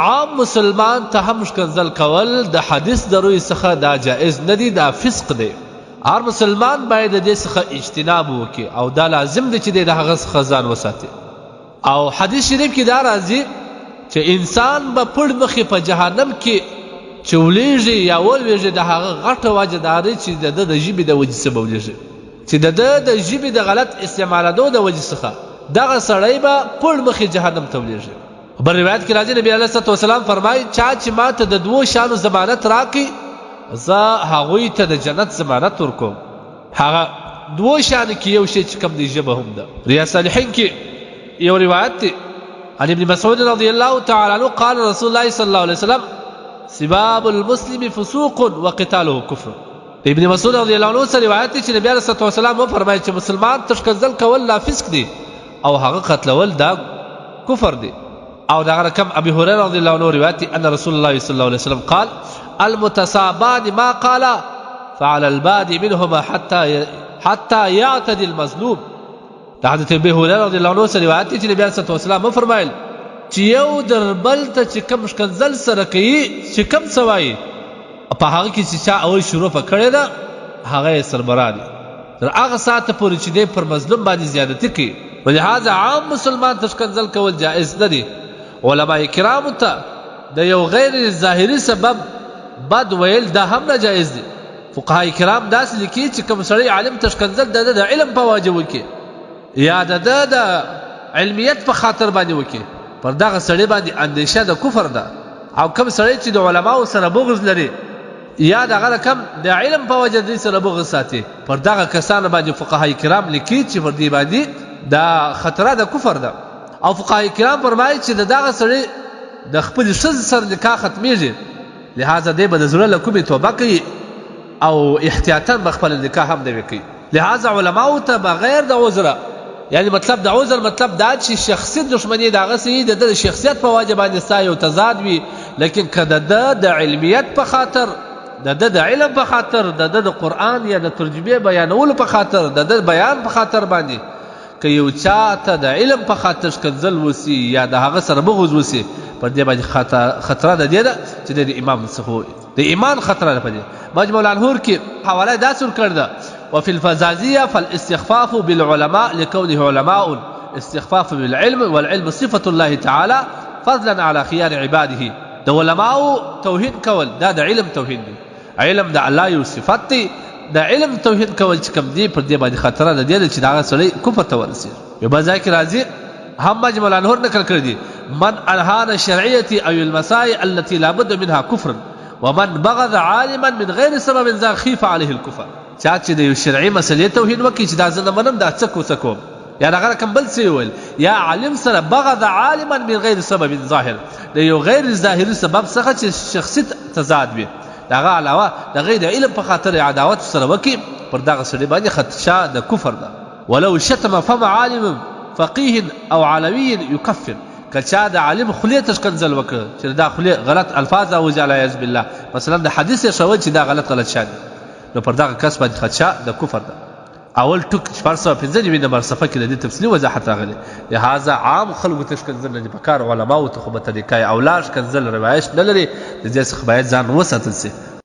عام مسلمان ته هم ښکنځل کول د حدیث د روی څخه دا جائز نه دي، دا فسق دی. هر مسلمان باید د دې څخه اجتناب وکړي او دا لازم دی چې د هغه څخه ځان وساتي. او حدیث شریف کې دا راځي چې انسان به پړ مخې په جهنم کې چولیږي یا ولویږي، د هغه غټه وجه دا دی چې د ده د ژبې د وجې څخه به ولېږي، چې د ده د ژبې د غلط استعمالېدو د وجې څخه دغه سړی به پړ مخې جهنم ته ولېږي. بل روایت کې راځي نبي علیه الصلوة والسلام فرمایي چا چې ما ته د 2 شیانو ضمانت راکړي زه هغوی ته د جنت ضمانت ورکوم. هغه 2 شیانو کې یو شی چې کوم دی ژبه هم ده. ریاض صالحین کې یو روایت دی عن ابن مسعود رضی الله تعالی عنه قال رسول الله صلی الله علیه وسلم سباب المسلم فسوق وقتاله کفر. ابن مسعود رضی الله عنه سره روایت دی چې نبی علیه الصلوة والسلام وفرمایي چې مسلمان ته ښکنځل کول لا فسق دی او هغه قتلول دا کفر دی. او دا رقم ابي هريره رضي الله عنه روایت ان رسول الله صلى الله عليه وسلم قال المتصابان ما قال فعلى البادي منهما حتى يعتدي المظلوم. دا حضرت ابي هريره رضي الله عنه روایت چې نبی صلی الله علیه وسلم فرمایل چې یو در بل ته چې کوم ښکنځل سره کوي چې کوم سوای په هغه کې چې چا اول شروع کړی ده هغه سربراه دی تر هغه ساعت پورې چې دی پر مظلوم باندې زیادتی کوي. ولهذا عام مسلمان ته ښکنځل کول جائز نه دي. علماء کرامو ته د یو غیر ظاهري سبب بد ویل دا هم ناجایز دي. فقهای کرام داسې لیکي چې کوم سړی عالم ته ښکنځل د علم په وجه وکړي یا د علمیت په خاطر باندې وکړي پر دغه سړی باندې اندیشه د کفر ده. او کوم سړی چې د علماو سره بغض لري یا دغه رقم د علم په وجه دوی سره بغض ساتي پر دغه کسانو باندې فقهای کرام لیکي چې پر دې باندې دا خطره د کفر ده. او فقهای کرام فرمایي چې دغه سړی د خپل ښځې سره نکاح ختمیږي، لهذا دی به د زړه له کومې توبه کوي او احتیاطاً به خپل نکاح هم دی کوي. لهذا علماو ته بغیر د عذره، یعنی مطلب د عذر مطلب دا چې شخصي دښمني د هغه سړي د شخصیت په وجه باندې ستا یو تضاد وي، لیکن که د علمیت په خاطر د علم په خاطر د قرآن یا د ترجمې بیانولو په خاطر د بیان په خاطر باندې که یو چا ته د علم په خاطر ښکنځل وسي یا د هغه سره بغض وسي پر دې باندې خطره د دې ده چې د ایمان څخه د ایمان خطره ده. په دې مجموع الانهور کې حواله داسې ورکړې ده وفي الفزازیه فالاستخفاف بالعلماء لكونه علماء استخفاف بالعلم والعلم صفة الله تعالى فضلا على خيار عباده. د علماء توهین کول دا د علم توهین دی. علم د الله یو صفت دی، د علم توهین کول چې کوم دی پر دې باندې خطره ده دی چې دا سړی کفر ته ورسېږي. یو بل ځای کې راځي هم مجموع الانهور نقل کړی دي من انهان الشرعیة او المسائل التي لا بد منها كفر ومن بغض عالما من غیر سبب ذا خيف عليه الكفر. چا چې د یو شرعي مسلې توهین وکړي چې دا زه نه منم دا څه کوم یا هغه کوم بل څه ویل یا عالم سره بغض عالما من غیر سبب ظاهر د یو غیر ظاهري سبب څخه چې شخصي تضاد وي دغه علاوه د غیر علم په خاطر عداوت سره وکړي پر دغه سړي باندې خدشه د کفر ده. ولو شتم فم عالم فقيه او علوي يكفر. که چا د عالم خولې ته ښکنځل وکړه چې دا خولې غلط الفاظ او عیاذ بالله مثلا د حدیث شوی چې دا غلط شان نو پر دغه کس باندې خدشه د کفر ده. اول ټوک 495 نمبر صفحه کې د دې تفصیلي وضاحت راغلی. لهذا عام خلکو ته ښکنځل نه دي پکار، علماو ته خو به طریقه او لا ښکنځل روایت نه لري، د دې څخه باید ځان وساتل شي.